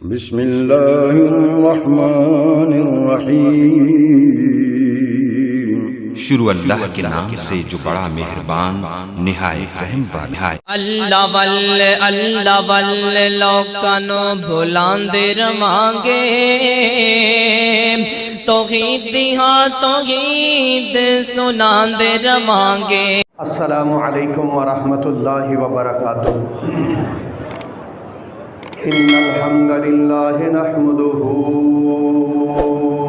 بسم اللہ الرحمن الرحیم۔ شروع اللہ کے نام سے جو بڑا مہربان نہایت رحم والا ہے۔ اللہ واللہ لوکانو بھلاندے رواں گے، توحید دی ہاں توحید سناندے رواں گے۔ السلام علیکم ورحمۃ اللہ وبرکاتہ۔ ان الحمد للہ نحمده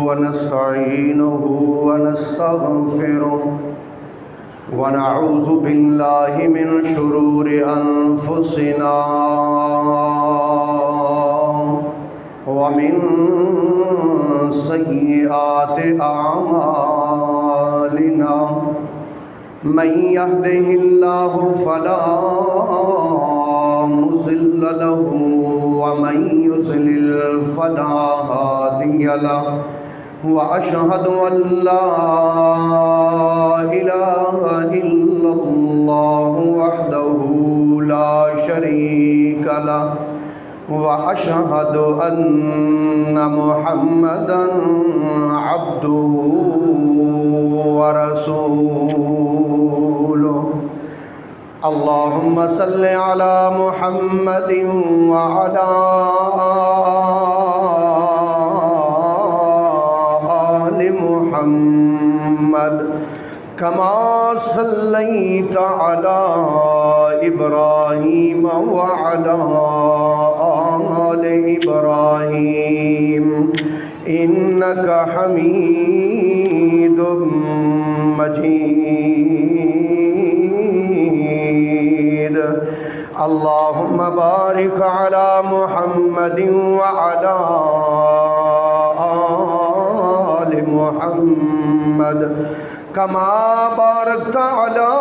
ونستعینه ونستغفره ونعوذ باللہ من شرور انفسنا ومن سیئات اعمالنا، من يهده الله فلا مضل له ومن يضلل فلا هادي له، وأشهد أن لا إله إلا الله وحده لا شريك له، وأشهد أن محمدا عبده ورسوله۔ اللهم صل على محمد وعلى آل محمد كما صليت على إبراهيم وعلى آل إبراهيم إنك حميد مجيد۔ اللهم بارك على محمد وعلى آل محمد كما باركت على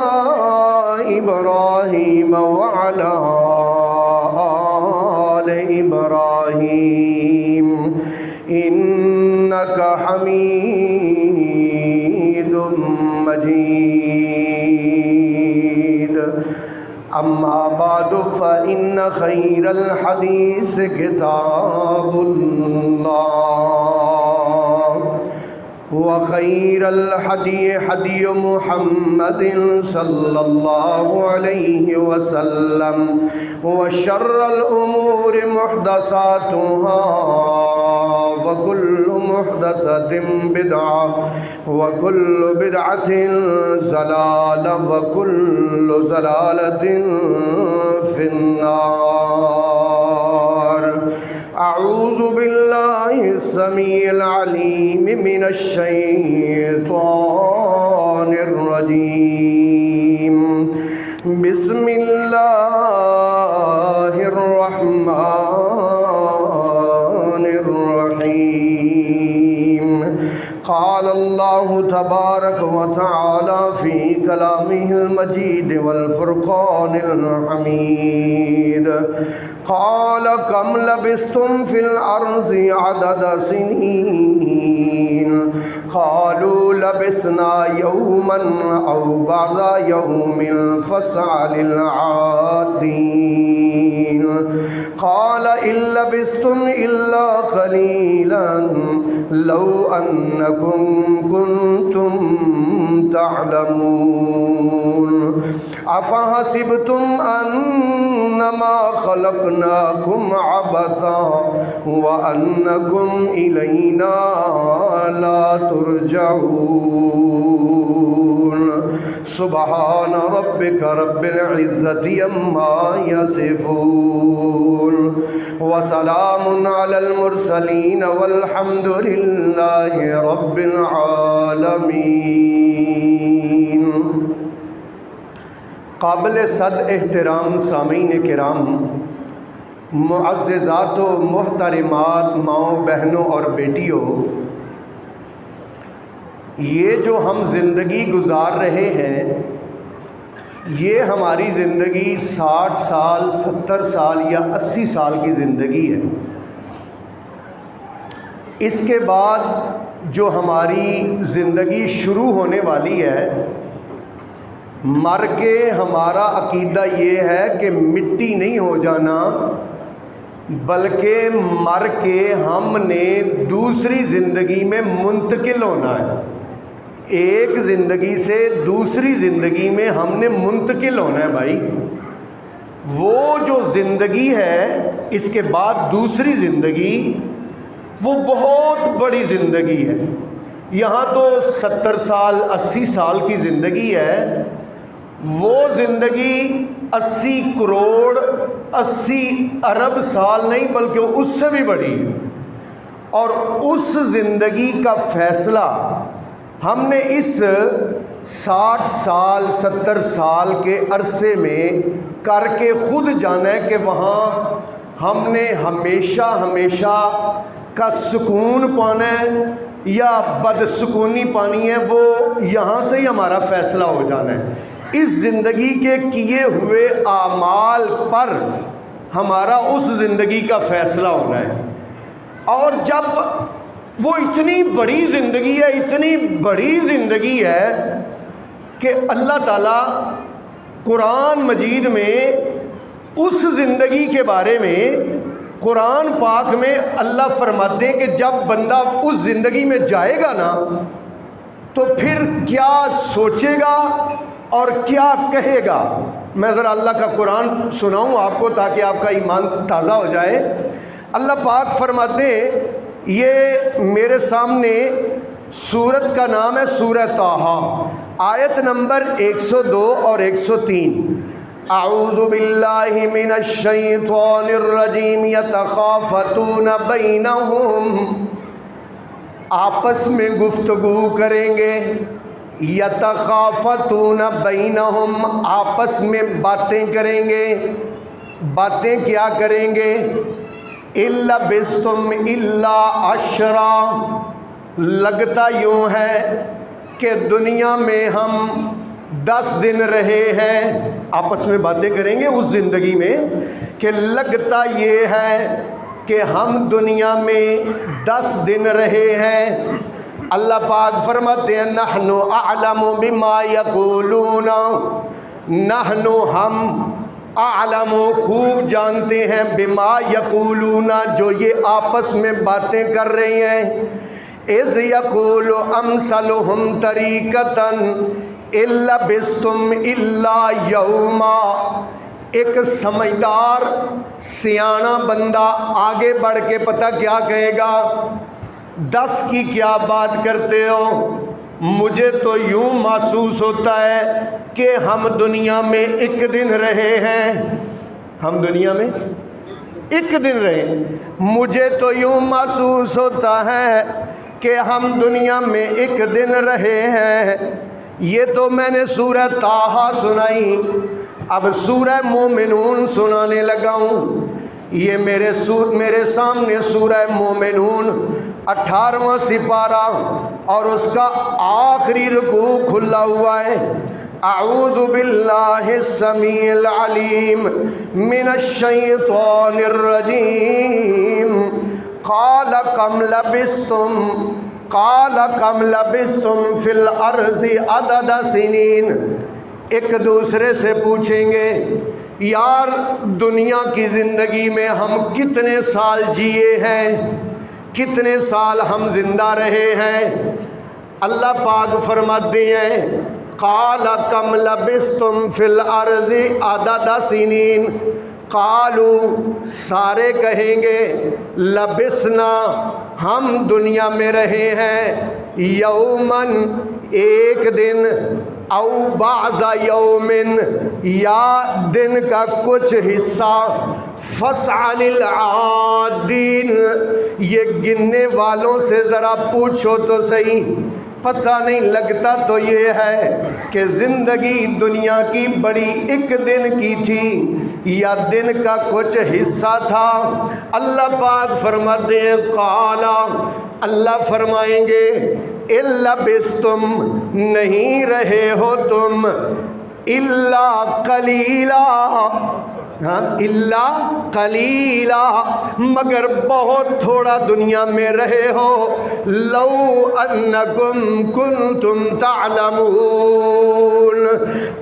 إبراهيم وعلى آل إبراهيم إنك حميد مجيد۔ أما بعد فإن خير الحديث كتاب الله، وخير الهدي هدي محمد صلى الله عليه وسلم، وشر الأمور محدثاتها، وكل محدثة بدعة، وكل بدعة ضلالة، وكل ضلالة في النار۔ أعوذ بالله السميع العليم من الشيطان الرجيم۔ بسم الله الرحمن الرحيم۔ قال الله تبارك وتعالى في كلامه المجيد والفرقان الحميد، قال كم لبثتم في الأرض عدد سنين، قالوا لبثنا يوما أو بعض يوم فاسأل العادين، قال إن لبثتم إلا قليلا لو أنكم كنتم تعلمون، أفحسبتم أنما خلقناكم عبثا وأنكم إلينا لا ترجعون۔ سبحان ربك رب العزة عما يصفون، وسلام على المرسلين والحمد لله رب العالمين۔ قابل صد احترام سامعین کرام، معززات و محترمات ماؤں بہنوں اور بیٹیوں، یہ جو ہم زندگی گزار رہے ہیں، یہ ہماری زندگی 60 سال 70 سال یا 80 سال کی زندگی ہے۔ اس کے بعد جو ہماری زندگی شروع ہونے والی ہے، مر کے ہمارا عقیدہ یہ ہے کہ مٹی نہیں ہو جانا، بلکہ مر کے ہم نے دوسری زندگی میں منتقل ہونا ہے۔ ایک زندگی سے دوسری زندگی میں ہم نے منتقل ہونا ہے بھائی۔ وہ جو زندگی ہے اس کے بعد دوسری زندگی، وہ بہت بڑی زندگی ہے۔ یہاں تو 70 سال 80 سال کی زندگی ہے، وہ زندگی 80 کروڑ 80 ارب سال نہیں بلکہ اس سے بھی بڑی ہے۔ اور اس زندگی کا فیصلہ ہم نے اس 60 سال 70 سال کے عرصے میں کر کے خود جانا ہے کہ وہاں ہم نے ہمیشہ ہمیشہ کا سکون پانا ہے یا بدسکونی پانی ہے، وہ یہاں سے ہی ہمارا فیصلہ ہو جانا ہے۔ اس زندگی کے کیے ہوئے اعمال پر ہمارا اس زندگی کا فیصلہ ہونا ہے۔ اور جب وہ اتنی بڑی زندگی ہے، اتنی بڑی زندگی ہے کہ اللہ تعالیٰ قرآن مجید میں اس زندگی کے بارے میں قرآن پاک میں اللہ فرماتے ہیں کہ جب بندہ اس زندگی میں جائے گا نا تو پھر کیا سوچے گا اور کیا کہے گا۔ میں ذرا اللہ کا قرآن سناؤں آپ کو تاکہ آپ کا ایمان تازہ ہو جائے۔ اللہ پاک فرماتے ہیں، یہ میرے سامنے سورت کا نام ہے سورہ طٰہٰ، آیت نمبر 102 اور 103۔ اعوذ باللہ من الشیطان الرجیم یتخافتون بینہم، آپس میں گفتگو کریں گے، یتخافتون بینہم، آپس میں باتیں کریں گے۔ باتیں کیا کریں گے؟ اِلَّا بِسْتُمْ إِلَّا عَشْرًا، لگتا یوں ہے کہ دنیا میں ہم 10 دن رہے ہیں۔ آپس میں باتیں کریں گے اس زندگی میں کہ لگتا یہ ہے کہ ہم دنیا میں 10 دن رہے ہیں۔ اللہ پاک فرماتے ہیں نحن اعلم بما یقولون، نحن ہم اعلم خوب جانتے ہیں، بما یقولون جو یہ آپس میں باتیں کر رہے ہیں۔ اذ یقول امثلہم طریقۃ ان لبثتم الا یوما، ایک سمجھدار سیاںا بندہ آگے بڑھ کے پتہ کیا کہے گا؟ 10 کی کیا بات کرتے ہو؟ مجھے تو یوں محسوس ہوتا ہے کہ ہم دنیا میں 1 دن رہے ہیں۔ ہم دنیا میں 1 دن رہے، مجھے تو یوں محسوس ہوتا ہے کہ ہم دنیا میں 1 دن رہے ہیں۔ یہ تو میں نے سورہ طٰہٰ سنائی، اب سورہ مومنون سنانے لگا ہوں۔ یہ میرے سامنے سورہ مومنون 18واں سپارہ اور اس کا آخری رکوع کھلا ہوا ہے۔ اعوذ باللہ السمیع العلیم من الشیطان الرجیم، قال کم لبثتم، قال کم لبثتم فی الارض عدد سنین۔ ایک دوسرے سے پوچھیں گے یار دنیا کی زندگی میں ہم کتنے سال جیے ہیں، کتنے سال ہم زندہ رہے ہیں؟ اللہ پاک فرماتے ہیں قال کم لبثتم فی الارض عدد سنین، قالوا سارے کہیں گے لبثنا ہم دنیا میں رہے ہیں، یومن 1 دن، او بعض یومن یا دن کا کچھ حصہ، فاسأل العادین، یہ گننے والوں سے ذرا پوچھو تو صحیح، پتہ نہیں لگتا تو یہ ہے کہ زندگی دنیا کی بڑی 1 دن کی تھی یا دن کا کچھ حصہ تھا۔ اللہ پاک فرماتے ہیں قالا، اللہ فرمائیں گے الا بستم، نہیں رہے ہو تم، الا قلیلا، ہاں الا قلیلا، مگر بہت تھوڑا دنیا میں رہے ہو. لو انکم کنتم تعلمون،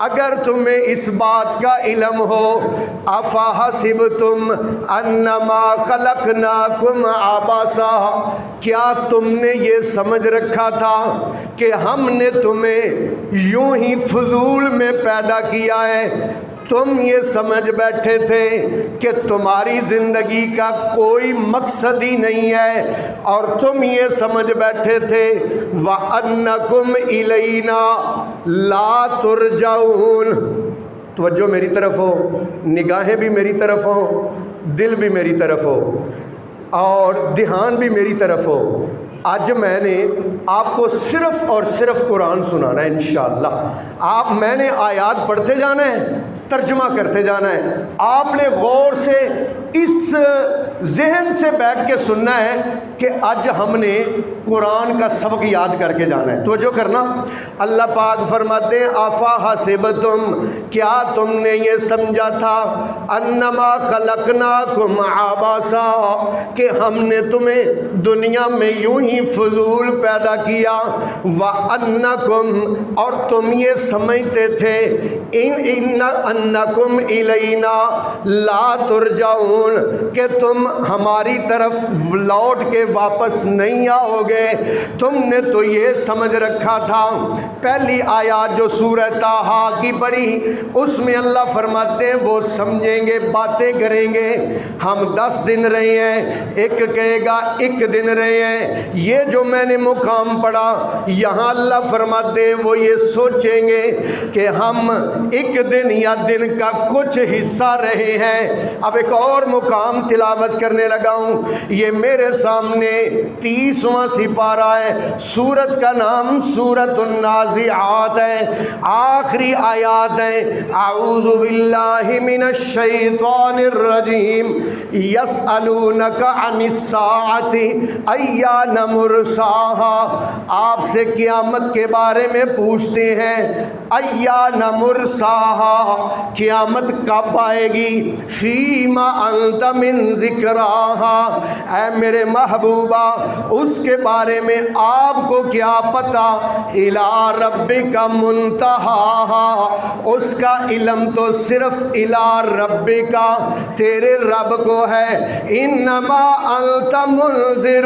اگر تمہیں اس بات کا علم ہو. افحسبتم انما خلقناکم عبثا، کیا تم نے یہ سمجھ رکھا تھا کہ ہم نے تمہیں یوں ہی فضول میں پیدا کیا ہے؟ تم یہ سمجھ بیٹھے تھے کہ تمہاری زندگی کا کوئی مقصد ہی نہیں ہے، اور تم یہ سمجھ بیٹھے تھے وَأَنَّكُمْ إِلَيْنَا لَا تُرْجَعُونَ. توجہ میری طرف ہو، نگاہیں بھی میری طرف ہو، دل بھی میری طرف ہو، اور دھیان بھی میری طرف ہو. آج میں نے آپ کو صرف اور صرف قرآن سنانا ہے انشاءاللہ. میں نے آیات پڑھتے جانا ہے، ترجمہ کرتے جانا ہے. آپ نے غور سے اس ذہن سے بیٹھ کے سننا ہے کہ آج ہم نے قرآن کا سبق یاد کر کے جانا ہے. توجہ کرنا. اللہ پاک فرماتے ہیں افحسبتم، کیا تم نے یہ سمجھا تھا انما خلقناکم عبثا، کہ ہم نے تمہیں دنیا میں یوں ہی فضول پیدا کیا. وَأَنَّكُمْ، اور تم یہ سمجھتے تھے انکم الینا لا ترجعون، کہ تم ہماری طرف لوٹ کے واپس نہیں آؤ گے. تم نے تو یہ سمجھ رکھا تھا. پہلی آیات جو سورہ طٰہٰ کی پڑھی اس میں اللہ فرماتے ہیں وہ سمجھیں گے، باتیں کریں گے. ہم 10 دن رہے ہیں، ایک کہے گا 1 دن رہے ہیں. یہ جو میں نے مقام پڑھا یہاں اللہ فرماتے ہیں وہ یہ سوچیں گے کہ ہم 1 دن یا دن کا کچھ حصہ رہے ہیں. اب ایک اور مقام تلاوت کرنے لگا ہوں. یہ میرے سامنے 30واں سپارہ ہے. سورت کا نام سورۃ النازعات ہے. آخری آیات ہیں. اعوذ باللہ من الشیطان الرجیم. یسألونک عن الساعۃ ایان مرساہا، آپ سے قیامت کے بارے میں پوچھتے ہیں. ایان مرساہا، قیامت کب آئے گی؟ فیما انت من ذکراہا، اے میرے محبوبہ اس کے بارے میں آپ کو کیا پتہ؟ الی ربک منتہاہا، اس کا علم تو صرف الی ربک، تیرے رب کو ہے. انما انت منذر،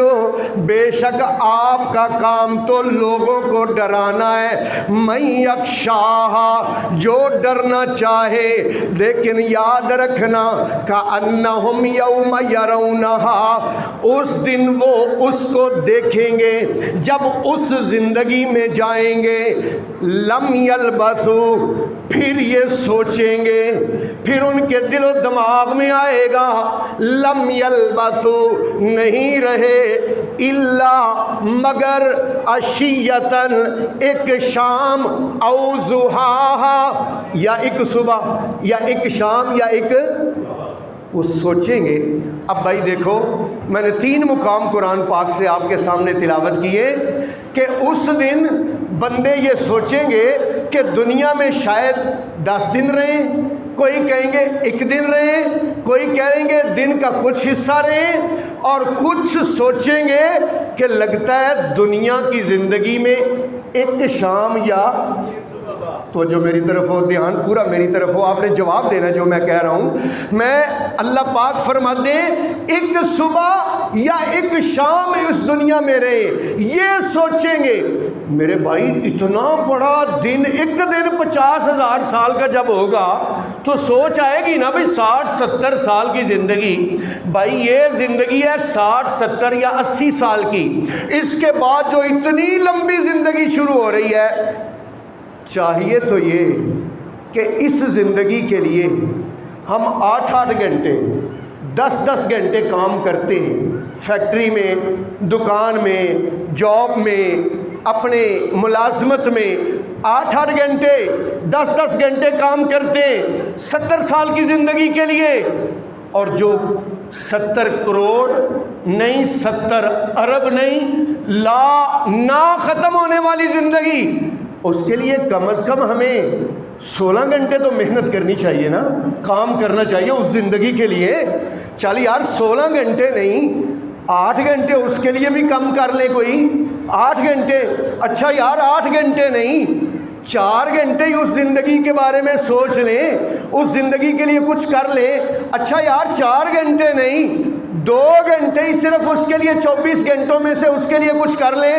بے شک آپ کا کام تو لوگوں کو ڈرانا ہے. من یخشاہا، جو ڈرنا چاہے. لیکن یاد رکھنا کأنہم یوم یرونہا، اس دن وہ اس کو دیکھیں گے جب اس زندگی میں جائیں گے. لم یلبثوا، پھر یہ سوچیں گے، پھر ان کے دل و دماغ میں آئے گا لم یلبثوا، نہیں رہے الا مگر عشیۃً، ایک شام، او ضحاہا، یا ایک صبح یا ایک شام یا ایک، وہ سوچیں گے. اب بھائی دیکھو میں نے 3 مقام قرآن پاک سے آپ کے سامنے تلاوت کیے کہ اس دن بندے یہ سوچیں گے کہ دنیا میں شاید 10 دن رہیں، کوئی کہیں گے 1 دن رہیں، کوئی کہیں گے دن کا کچھ حصہ رہیں، اور کچھ سوچیں گے کہ لگتا ہے دنیا کی زندگی میں 1 شام یا، تو جو میری طرف ہو، دھیان پورا میری طرف ہو، آپ نے جواب دینا جو میں کہہ رہا ہوں. میں اللہ پاک فرماتے ہیں 1 صبح یا 1 شام اس دنیا میں رہے، یہ سوچیں گے. میرے بھائی اتنا بڑا دن، 1 دن 50,000 سال کا جب ہوگا تو سوچ آئے گی نا بھائی 60-70 سال کی زندگی. بھائی یہ زندگی ہے 60-70 یا 80 سال کی، اس کے بعد جو اتنی لمبی زندگی شروع ہو رہی ہے. چاہیے تو یہ کہ اس زندگی کے لیے ہم 8-8 گھنٹے 10-10 گھنٹے کام کرتے ہیں، فیکٹری میں، دکان میں، جاب میں، اپنے ملازمت میں 8-8 گھنٹے 10-10 گھنٹے کام کرتے ہیں 70 سال کی زندگی کے لیے. اور جو 70 کروڑ نہیں، 70 ارب نہیں، نہ ختم ہونے والی زندگی، اس کے لیے کم از کم ہمیں 16 گھنٹے تو محنت کرنی چاہیے نا، کام کرنا چاہیے اس زندگی کے لیے۔ چل یار 16 گھنٹے نہیں 8 گھنٹے اس کے لیے بھی کم کر لیں کوئی، 8 گھنٹے، اچھا یار 8 گھنٹے نہیں 4 گھنٹے ہی اس زندگی کے بارے میں سوچ لیں، اس زندگی کے لیے کچھ کر لیں۔ اچھا یار 4 گھنٹے نہیں 2 گھنٹے ہی صرف اس کے لیے 24 گھنٹوں میں سے اس کے لیے کچھ کر لیں۔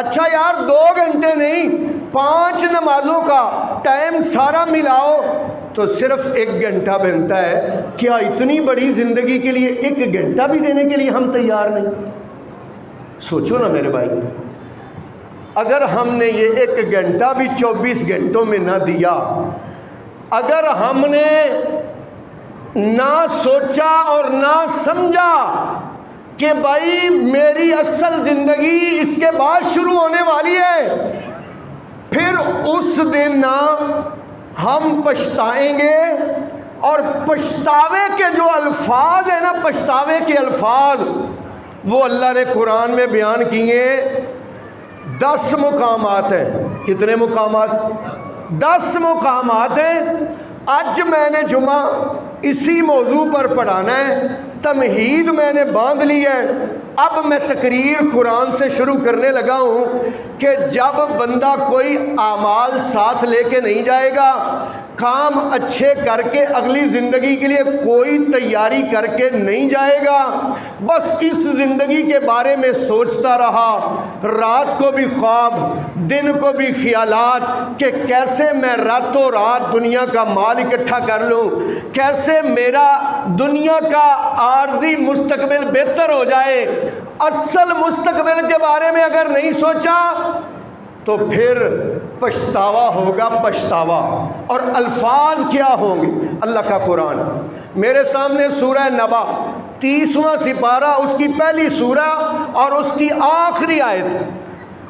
اچھا یار 2 گھنٹے نہیں 5 نمازوں کا ٹائم سارا ملاؤ تو صرف 1 گھنٹہ بنتا ہے۔ کیا اتنی بڑی زندگی کے لیے 1 گھنٹہ بھی دینے کے لیے ہم تیار نہیں؟ سوچو نا میرے بھائی، اگر ہم نے یہ 1 گھنٹہ بھی 24 گھنٹوں میں نہ دیا، اگر ہم نے نہ سوچا اور نہ سمجھا کہ بھائی میری اصل زندگی اس کے بعد شروع ہونے والی ہے، پھر اس دن نہ ہم پچھتائیں گے۔ اور پچھتاوے کے جو الفاظ ہیں نا، پچھتاوے کے الفاظ وہ اللہ نے قرآن میں بیان کیے 10 مقامات ہیں۔ کتنے مقامات؟ 10 مقامات ہیں۔ آج میں نے جمعہ اسی موضوع پر پڑھانا ہے، تمہید میں نے باندھ لی ہے۔ اب میں تقریر قرآن سے شروع کرنے لگا ہوں کہ جب بندہ کوئی اعمال ساتھ لے کے نہیں جائے گا، کام اچھے کر کے اگلی زندگی کے لیے کوئی تیاری کر کے نہیں جائے گا، بس اس زندگی کے بارے میں سوچتا رہا، رات کو بھی خواب دن کو بھی خیالات کہ کیسے میں راتوں رات دنیا کا مال اکٹھا کر لوں، کیسے میرا دنیا کا عارضی مستقبل بہتر ہو جائے۔ اصل مستقبل کے بارے میں اگر نہیں سوچا تو پھر پچھتاوا ہوگا، پچھتاوا۔ اور الفاظ کیا ہوں گے؟ اللہ کا قرآن میرے سامنے سورہ نبا 30واں سپارہ، اس کی پہلی سورہ اور اس کی آخری آیت۔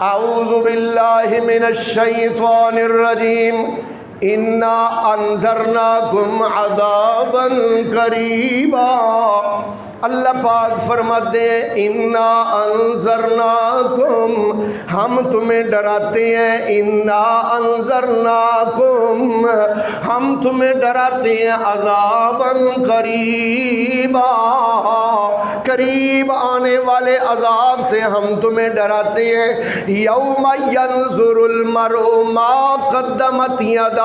اعوذ باللہ من الشیطان الرجیم، انا انذرناکم عذابا قریبا۔ اللہ پاک فرماتے ہیں انا انذرناکم، ہم تمہیں ڈراتے ہیں، انا انذرناکم، ہم تمہیں ڈراتے ہیں، عذابا قریبا، قریب آنے والے عذاب سے ہم تمہیں ڈراتے ہیں۔ یوم ینظر المرء ما قدمت یداہ،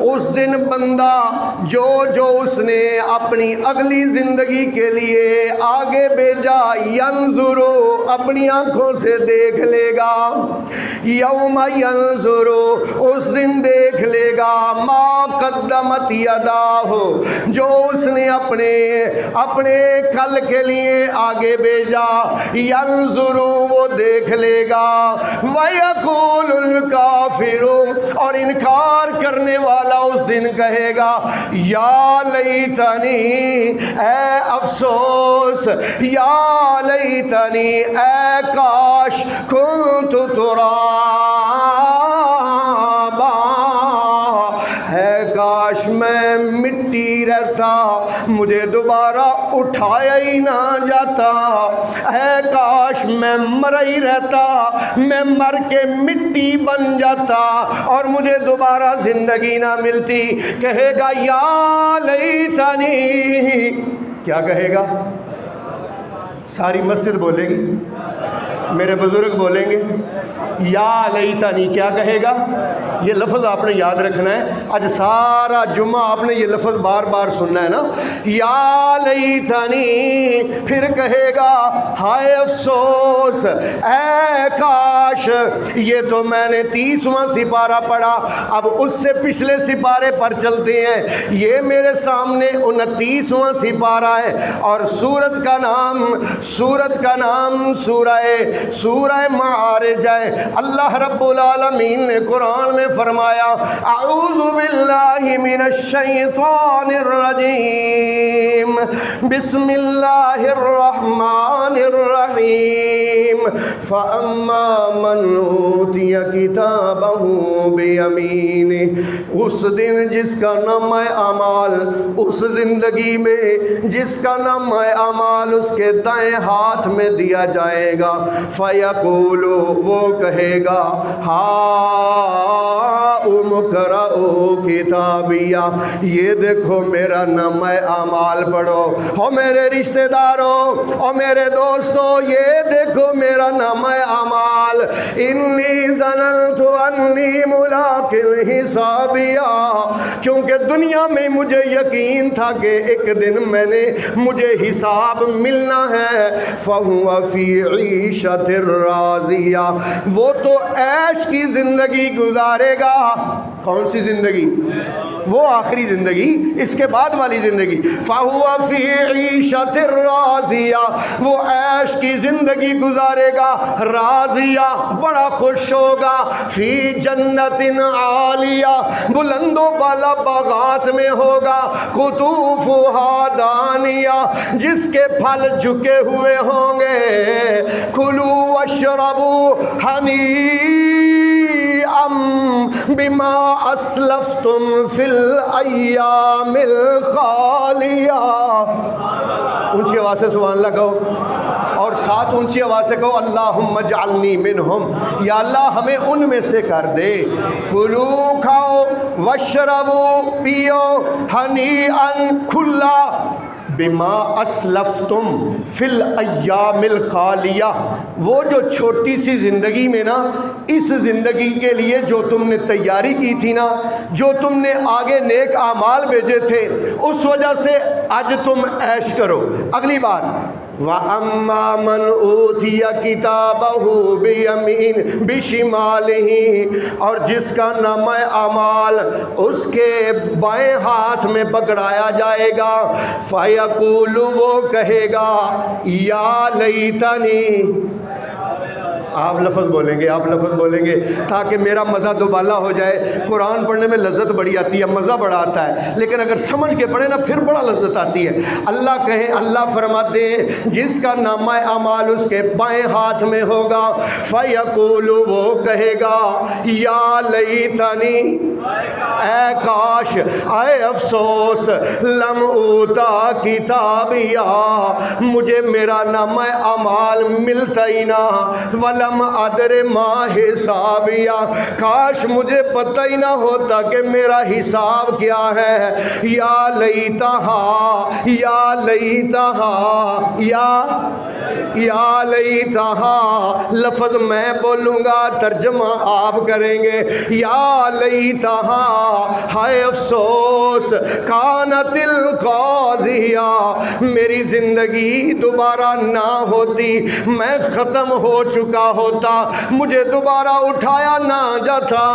اس دن بندہ جو اس نے اپنی اگلی زندگی کے لیے آگے بھیجا، ینظرو اپنی آنکھوں سے دیکھ لے گا، یوم ینظرو اس دن دیکھ لے گا، ما قدمت یداہ جو اس نے اپنے کل کے لیے آگے بھیجا، ینظرو وہ دیکھ لے گا، وَيَقُولُ الْكَافِرُ اور انکار کرنے والا اس دن کہے گا یا لیتنی، اے افسوس، یا لیتنی، اے کاش، کنت ترابا، اے کاش میں مٹی رہتا، مجھے دوبارہ اٹھایا ہی نہ جاتا، اے کاش میں مرا ہی رہتا، میں مر کے مٹی بن جاتا اور مجھے دوبارہ زندگی نہ ملتی۔ کہے گا یا لیتنی، کیا کہے گا؟ ساری مسجد بولے گی، میرے بزرگ بولیں گے یا لیتنی، کیا کہے گا؟ یہ لفظ آپ نے یاد رکھنا ہے، آج سارا جمعہ آپ نے یہ لفظ بار بار سننا ہے نا، یا لیتنی، پھر کہے گا ہائے افسوس، اے کاش، یہ تو میں نے 30واں سپارہ پڑھا، اب اس سے پچھلے سپارے پر چلتے ہیں، یہ میرے سامنے 29واں سپارہ ہے اور سورت کا نام سورہ معارج ہے۔ اللہ رب العالمین نے قرآن میں فرمایا اعوذ باللہ من الشیطان الرجیم، بسم اللہ الرحمن الرحیم، فَأَمَّا مَنْ أُوتِيَ كِتَابَهُ بِيَمِينِهِ، اس دن جس کا نامہ اعمال، اس زندگی میں جس کا نامہ اعمال اس کے دائیں ہاتھ میں دیا جائے گا، فَيَقُولُ، وہ کہے گا، ہَاؤْمُ اقْرَءُوا کتابیہ، یہ دیکھو میرا نامہ اعمال پڑھو۔ او میرے رشتہ داروں، او میرے دوستوں، یہ دیکھو میرا نامہ اعمال، انی ظننت انی ملاق حسابیہ، کیونکہ دنیا میں مجھے یقین تھا کہ ایک دن مجھے حساب ملنا ہے، فَهُوَ فِي عِیشَةٍ رَاضِیَہ، وہ تو عیش کی زندگی گزارے گا۔ کون سی زندگی؟ وہ آخری زندگی، اس کے بعد والی زندگی۔ فَهُوَ فِي عِیشَةٍ رَاضِیَہ، وہ عیش کی زندگی گزارے گا، راضیہ، بڑا خوش ہوگا، فی جنت عالیہ، بلند و بالا باغات میں ہوگا، قطوفہا دانیہ، جس کے پھل جھکے ہوئے ہوں گے، کلوا واشربوا ہنیئا بما اسلفتم فی الایام الخالیہ۔ اونچی آواز سے سبحان اللہ کہو، اور ساتھ اونچی آواز سے کہو، اللہم اجعلنی منہم، یا اللہ ہمیں ان میں سے کر دے۔ کلو، کھاؤ، واشربو، پیو، ہنیئا، کھلا، بما اسلفتم فی الایام الخالیہ، وہ جو چھوٹی سی زندگی میں نا، اس زندگی کے لیے جو تم نے تیاری کی تھی نا، جو تم نے آگے نیک اعمال بھیجے تھے، اس وجہ سے آج تم عیش کرو۔ اگلی بات، وَأَمَّا مَنْ أُوتِيَ كِتَابَهُ بِشِمَالِهِ، اور جس کا نامہ اعمال اس کے بائیں ہاتھ میں پکڑایا جائے گا، فَيَقُولُ، وہ کہے گا، یا لیتنی، آپ لفظ بولیں گے، آپ لفظ بولیں گے تاکہ میرا مزہ دوبالا ہو جائے۔ قرآن پڑھنے میں لذت بڑی آتی ہے، مزہ بڑا آتا ہے، لیکن اگر سمجھ کے پڑھیں نا پھر بڑا لذت آتی ہے۔ اللہ کہے، اللہ فرماتے ہیں جس کا نامہ اعمال اس کے بائیں ہاتھ میں ہوگا، فَيَقُولُ، وہ کہے گا، یا لیتنی، اے کاش، اے افسوس، لم اوتا کتابیہ، مجھے میرا نامہ اعمال ملتا ہی نہ، ولم ادر ما حسابیہ، کاش مجھے پتہ ہی نہ ہوتا کہ میرا حساب کیا ہے۔ یا لیتہا، یا لیتہا، یا لیتہا، لفظ میں بولوں گا، ترجمہ آپ کریں گے، یا لیتہا، ہائے افسوس، کانت القاضیہ، میری زندگی دوبارہ نہ ہوتی، میں ختم ہو چکا ہوتا، مجھے دوبارہ اٹھایا نہ جاتا،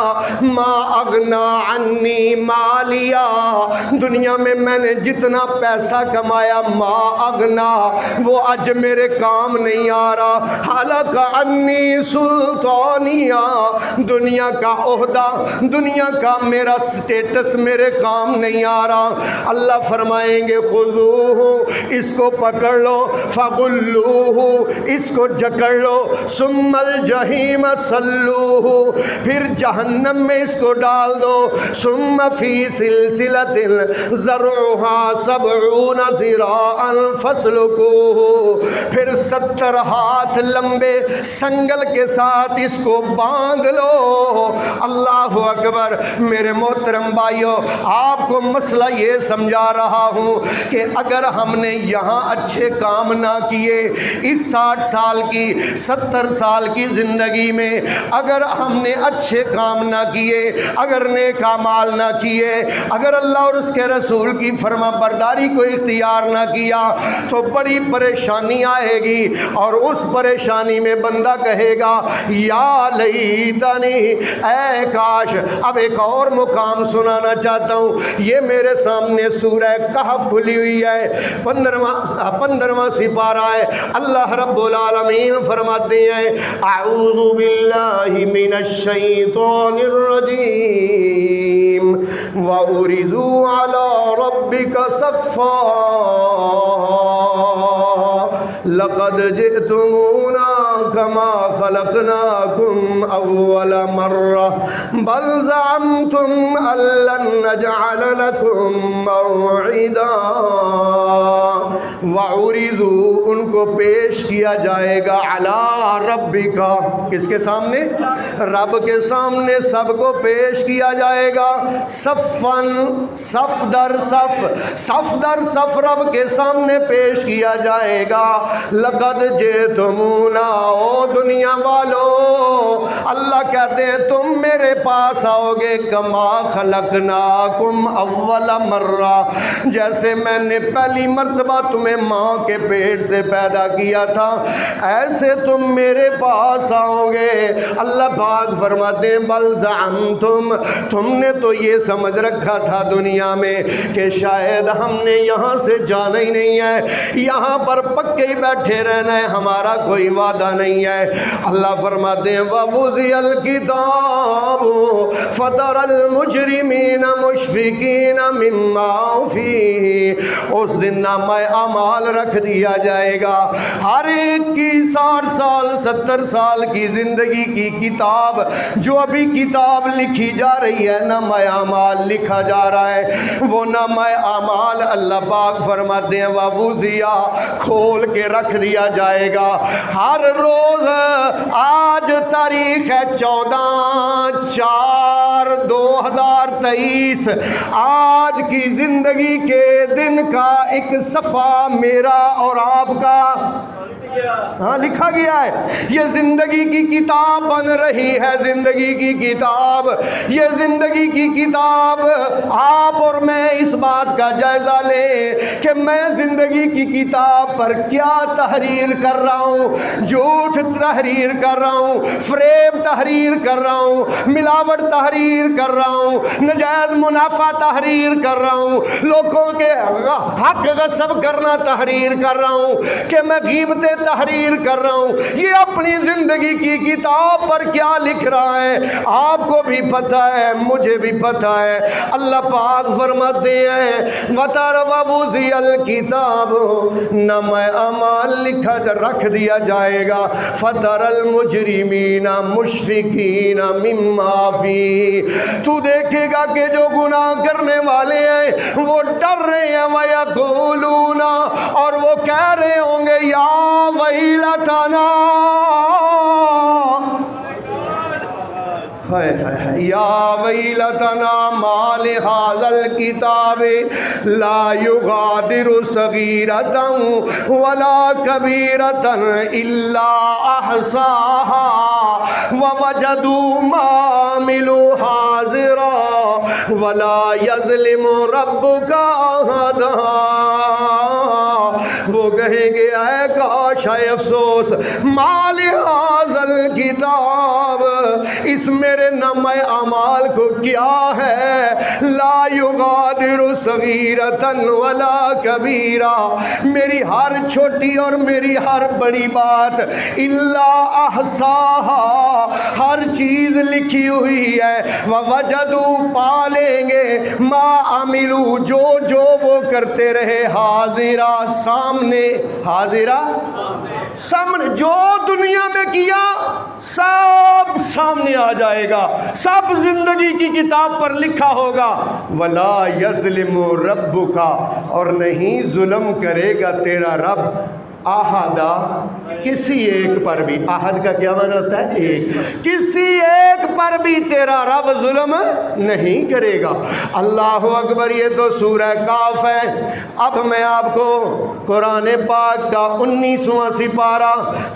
ما اغنا عنی مالیہ، دنیا میں میں نے جتنا پیسہ کمایا، ما اغنا، وہ آج میرے کام نہیں آ رہا، حالک عنی سلطانیہ، دنیا کا عہدہ، دنیا کا میرا سٹیٹس میرے کام نہیں آ رہا۔ اللہ فرمائیں گے، خذوہ، اس کو پکڑ لو، فغلوہ، اس کو جکڑ لو، ثم الجحیم صلوہ، پھر جہنم میں اس کو ڈال دو، ثم فی سلسلۃ ذرعہا 70 ذراعا فاسلکوہ، پھر 70 ہاتھ لمبے سنگل کے ساتھ اس کو باندھ لو۔ اللہ اکبر۔ میرے محترم بھائیو، آپ کو مسئلہ یہ سمجھا رہا ہوں کہ اگر ہم نے یہاں اچھے کام نہ کیے، اس 60 سال کی 70 سال کی زندگی میں اگر ہم نے اچھے کام نہ کیے، اگر نیک اعمال نہ کیے، اگر اللہ اور اس کے رسول کی فرما برداری کو اختیار نہ کیا، تو بڑی پریشانی آئے گی، اور اس پریشانی میں بندہ کہے گا، یا لیتنی، اے کاش۔ اب ایک اور مقام سنانا چاہتا ہوں، یہ میرے سامنے سورہ کہف کھلی ہوئی ہے، 15واں سپارہ ہے۔ اللہ رب العالمین فرماتے ہیں، اعوذ باللہ من الشیطان الرجیم، وَأُرِزُوا عَلَى رَبِّكَ صَفًّا لَقَدْ جِئْتُمُونَا كما خلقناكم أول مرة بل زعمتم أن لن نجعل لكم موعدا وعرضوا ان کو پیش کیا جائے گا علی ربک کس کے سامنے رب کے سامنے سب کو پیش کیا جائے گا صفن صف در صف صف در صف رب کے سامنے پیش کیا جائے گا لقد جئتمونا او دنیا والو اللہ کہتے ہیں تم میرے پاس آؤ گے کما خلقناکم اول مرہ جیسے میں نے پہلی مرتبہ تمہیں ماں کے پیٹ سے پیدا کیا تھا ایسے تم میرے پاس آؤ گے اللہ پاک فرماتے ہیں بل زعمتم تم نے تو یہ سمجھ رکھا تھا دنیا میں کہ شاید ہم نے یہاں سے جانا ہی نہیں ہے یہاں پر پکے ہی بیٹھے رہنا ہے ہمارا کوئی وعدہ نہیں ہے اللہ فرماتے ہیں وَوُضِعَ الْكِتَابُ فَتَرَى الْمُجْرِمِينَ مُشْفِقِينَ مِمَّا فِيهِ اس دن نامہ اعمال رکھ دیا جائے گا ہر ایک کی 60 سال 70 سال کی زندگی کی کتاب جو ابھی کتاب لکھی جا رہی ہے نامہ اعمال لکھا جا رہا ہے وہ نامہ اعمال اللہ پاک فرماتے ہیں وَوُضِعَ کھول کے رکھ دیا جائے گا ہر روز آج تاریخ ہے 14/4/2023 آج کی زندگی کے دن کا ایک صفحہ میرا اور آپ کا ہاں لکھا گیا ہے یہ زندگی کی کتاب بن رہی ہے زندگی کی کتاب یہ زندگی کی کتاب آپ اور میں اس بات کا جائزہ لیں کہ میں زندگی کی کتاب پر کیا تحریر کر رہا ہوں جھوٹ تحریر کر رہا ہوں فریب تحریر کر رہا ہوں ملاوٹ تحریر کر رہا ہوں نجائز منافع تحریر کر رہا ہوں لوگوں کے حق غصب کرنا تحریر کر رہا ہوں کہ میں غیبتیں تحریر کر رہا ہوں یہ اپنی زندگی کی کتاب پر کیا لکھ رہا ہے آپ کو بھی پتہ ہے مجھے بھی پتہ ہے اللہ پاک فرماتے ہیں وَوُضِعَ الْكِتَابُ نامہ اعمال لکھا رکھ دیا جائے گا فَتَرَى الْمُجْرِمِينَ مُشْفِقِينَ مِمَّا فِيهِ تو دیکھے گا کہ جو گناہ کرنے والے ہیں وہ ڈر رہے ہیں وَيَقُولُونَ اور وہ کہہ رہے ہوں گے یا ویلتنا یا ویلتنا ما لہذا الکتاب لا یغادر صغیرتا ولا کبیرتا الا احصاها ووجدوا ما عملوا حاضرا ولا یظلم ربک احدا وہ کہیں گے اے کاش اے افسوس ما لہذا الکتاب اس میرے نامہ اعمال کو کیا ہے لا یغادر صغیرتا ولا کبیرہ میری ہر چھوٹی اور میری ہر بڑی بات الا احصاها ہر چیز لکھی ہوئی ہے ووجدوا پا لیں گے ما عملوا جو وہ کرتے رہے حاضرہ سامنے حاضرہ سامنے جو دنیا میں کیا سب سامنے آ جائے گا سب زندگی کی کتاب پر لکھا ہوگا ولا یظلم ربک اور نہیں ظلم کرے گا تیرا رب احدا کسی ایک پر بھی احد کا کیا معنی ہوتا ہے ایک کسی ایک پر بھی تیرا رب ظلم نہیں کرے گا اللہ اکبر یہ تو سورہ کاف ہے اب میں آپ کو قرآن پاک کا 19واں سپارہ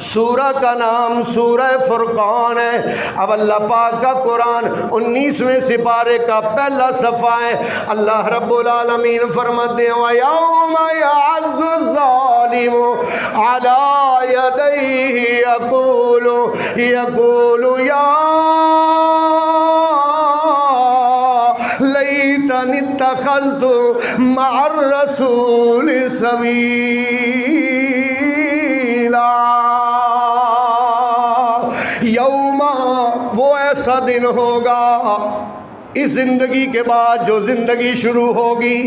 سورہ کا نام سورہ فرقان ہے اب اللہ پاک کا قرآن 19ویں سپارے کا پہلا صفحہ ہے اللہ رب العالمین فرماتے ہیں وَيَوْمَ يَعَزُّ الظَّالِمُ عَلَى يَدَيْهِ يَقُولُ يَا لَيْتَنِي اتَّخَذْتُ مَعَ الرَّسُولِ سَبِيلًا یوم وہ ایسا دن ہوگا اس زندگی کے بعد جو زندگی شروع ہوگی،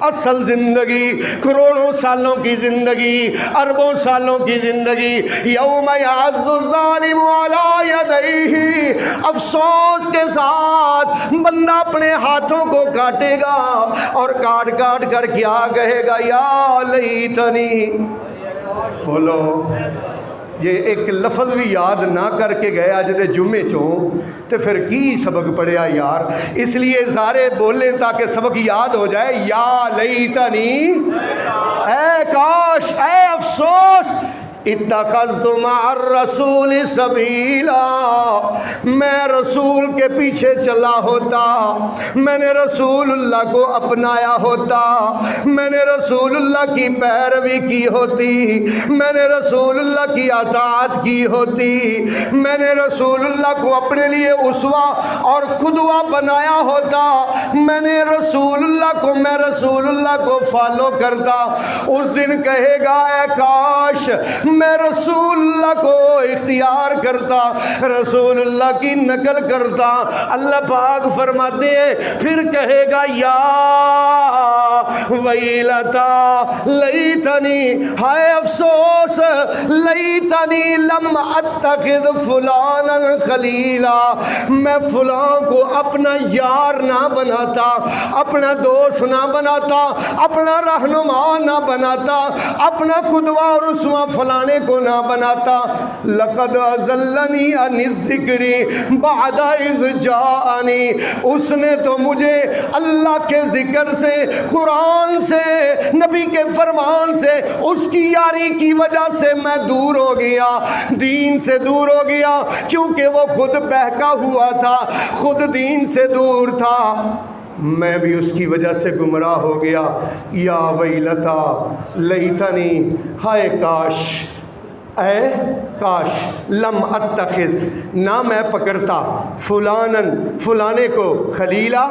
اصل زندگی، کروڑوں سالوں کی زندگی، اربوں سالوں کی زندگی، یوم یعض الظالم علی یدیہ، افسوس کے ساتھ بندہ اپنے ہاتھوں کو کاٹے گا اور کاٹ کاٹ کر کیا کہے گا، یا لیتنی، بولو یہ ایک لفظ بھی یاد نہ کر کے گئے اج دے جمعے چوں تے پھر کی سبق پڑھیا یار، اس لیے سارے بولیں تاکہ سبق یاد ہو جائے، یا لیتنی، اے کاش، اے افسوس، اتخذت مع الرسول سبیلا، میں رسول کے پیچھے چلا ہوتا، میں نے رسول اللہ کو اپنایا ہوتا، میں نے رسول اللہ کی پیروی کی ہوتی، میں نے رسول اللہ کی اطاعت کی ہوتی، میں نے رسول اللہ کو اپنے لیے اسوہ اور قدوہ بنایا ہوتا، میں نے رسول اللہ کو فالو کرتا، اس دن کہے گا اے کاش میں رسول اللہ کو اختیار کرتا، رسول اللہ کی نقل کرتا۔ اللہ پاک فرماتے ہیں پھر کہے گا یا ویلتا لیتنی، ہائے افسوس، لیتنی لم اتخذ فلانا خلیلا، میں فلاں کو اپنا یار نہ بناتا، اپنا دوست نہ بناتا، اپنا رہنما نہ بناتا، اپنا قدوہ اور اسوہ فلانے کو نہ بناتا۔ لقد اضلنی عن الذکر بعد اذ جاءنی، اس نے تو مجھے اللہ کے ذکر سے، قرآن سے، نبی کے فرمان سے، اس کی یاری کی وجہ سے میں دور ہو گیا، دین سے دور ہو گیا، کیونکہ وہ خود بہکا ہوا تھا، خود دین سے دور تھا، میں بھی اس کی وجہ سے گمراہ ہو گیا۔ یا ویلتا لیتنی، ہائے کاش، اے کاش، لم اتخذ، نہ میں پکڑتا، فلانن، فلانے کو، خلیلا،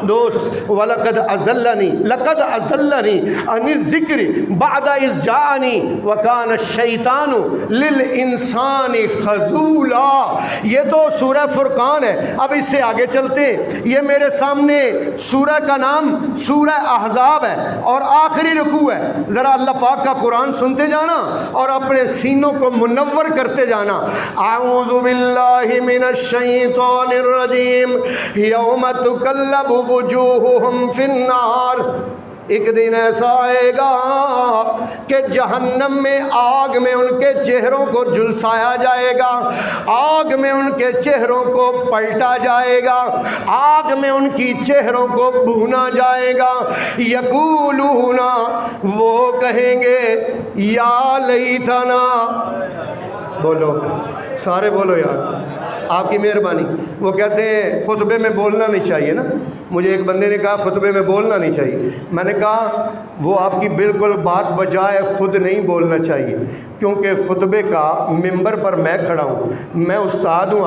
دوست، وَلَقَدْ أَضَلَّنِي، لَقَدْ أَضَلَّنِي عَنِ الذِّكْرِ بَعْدَ إِذْ جَاءَنِي وَكَانَ الشَّيْطَانُ لِلْإِنسَانِ خَذُولًا۔ یہ تو سورہ فرقان ہے، اب اس سے آگے چلتے ہیں۔ یہ میرے سامنے سورہ کا نام سورہ احزاب ہے اور آخری رکوع ہے، ذرا اللہ پاک کا قرآن سنتے جانا اور اپنے سینوں کو منور کرتے جانا۔ اعوذ باللہ من الشیطان الرجیم، یوم تقلب وجوہہم فی النار، ایک دن ایسا آئے گا کہ جہنم میں آگ میں ان کے چہروں کو جھلسایا جائے گا، آگ میں ان کے چہروں کو پلٹا جائے گا، آگ میں ان کی چہروں کو بھونا جائے گا۔ یقولون، وہ کہیں گے، یا لیتنا، بولو سارے بولو یار، آپ کی مہربانی۔ وہ کہتے ہیں خطبے میں بولنا نہیں چاہیے نا، مجھے ایک بندے نے کہا خطبے میں بولنا نہیں چاہیے، میں نے کہا وہ آپ کی بالکل بات بجائے خود نہیں بولنا چاہیے، کیونکہ خطبے کا ممبر پر میں کھڑا ہوں، میں استاد ہوں،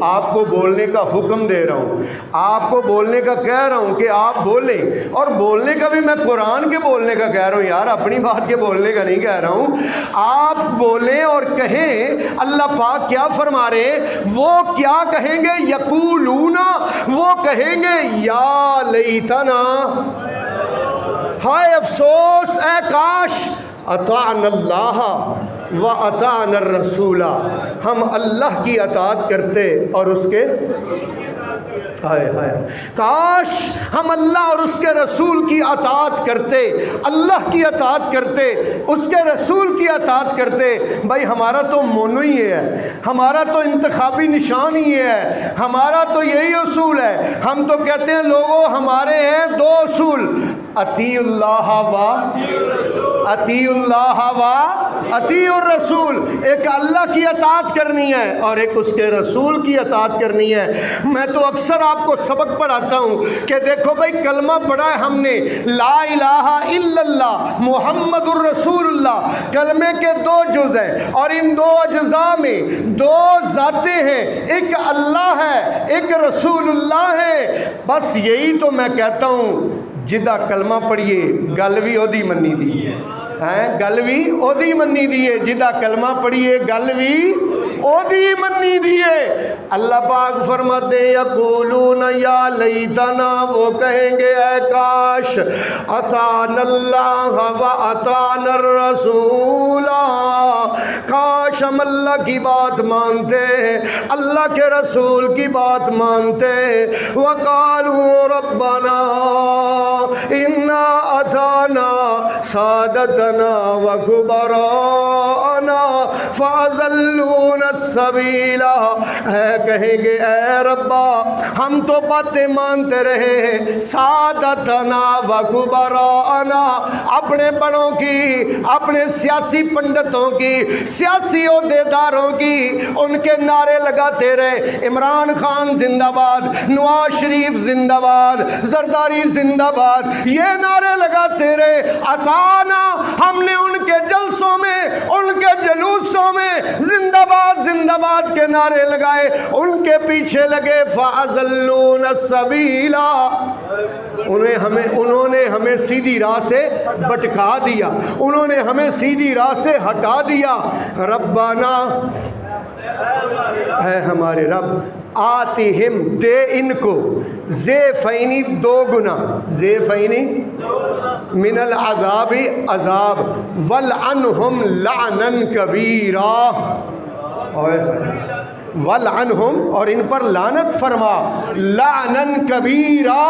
آپ کو بولنے کا حکم دے رہا ہوں، آپ کو بولنے کا کہہ رہا ہوں کہ آپ بولیں، اور بولنے کا بھی میں قرآن کے بولنے کا کہہ رہا ہوں یار، اپنی بات کے بولنے کا نہیں کہہ رہا ہوں۔ آپ بولیں اور کہیں، اللہ پاک کیا فرما رہے، وہ کیا کہیں گے، یقولون، وہ کہیں گے یا لیتنا، ہائے افسوس، اے کاش، اطعنا اللہ و اطعنا الرسول، ہم اللہ کی اطاعت کرتے اور اس کے، ہائے ہائے، کاش ہم اللہ اور اس کے رسول کی اطاعت کرتے، اللہ کی اطاعت کرتے، اس کے رسول کی اطاعت کرتے۔ بھائی ہمارا تو مونو ہی ہے، ہمارا تو انتخابی نشان ہی ہے، ہمارا تو یہی اصول ہے، ہم تو کہتے ہیں لوگوں ہمارے ہیں دو اصول، اطیع اللہ و اطیع الرسول، ایک اللہ کی اطاعت کرنی ہے اور ایک اس کے رسول کی اطاعت کرنی ہے۔ میں تو اکثر آپ کو سبق پڑھاتا ہوں کہ دیکھو بھائی کلمہ پڑھا ہے ہم نے، لا الہ الا اللہ محمد الرسول اللہ، کلمے کے دو جز ہیں اور ان دو اجزاء میں دو ذاتیں ہیں، ایک اللہ ہے ایک رسول اللہ ہے۔ بس یہی تو میں کہتا ہوں، جدہ کلمہ پڑھیے گل بھی اودی منی دی ہے، گل بھی اودی منی دی ہے، جدہ کلمہ پڑھیے گل بھی او دی منی دیے. اللہ پاک فرماتے ہیں یقولون یا لیتنا، وہ کہیں گے اے کاش اطعنا اللہ و اطعنا الرسول، کاش ہم اللہ کی بات مانتے، اللہ کے رسول کی بات مانتے. وقالوا ربنا انا اطعنا سادتنا وکبراءنا فاضلونا السبیل. کہیں گے اے ربا ہم تو باتیں مانتے رہے، سادتنا وکبراءنا، اپنے بڑوں کی، اپنے سیاسی پنڈتوں کی، سیاسی عہدیداروں کی، ان کے نعرے لگاتے رہے، عمران خان زندہ باد، نواز شریف زندہ باد، زرداری زندہ باد، یہ نعرے لگاتے رہے. اطاعنا، ہم نے ان کے جلسوں میں، ان کے جلوسوں میں زندہ باد زندہ باد کے نعرے لگائے، ان کے پیچھے لگے. فَأَضَلُّونَ السَّبِيلَ، انہوں نے ہمیں سیدھی راہ سے بھٹکا دیا، انہوں نے ہمیں سیدھی راہ سے ہٹا دیا. ربنا، اے ہمارے رب، آتِہم، دے ان کو، ضعفینی، دو گنا، ضعفینی من العذاب، عذاب، وَلْعَنْهُمْ لَعْنًا كَبِيرًا، وَلْعَنْهُمْ، اور ان پر لعنت فرما، لَعْنًا كَبِيرًا،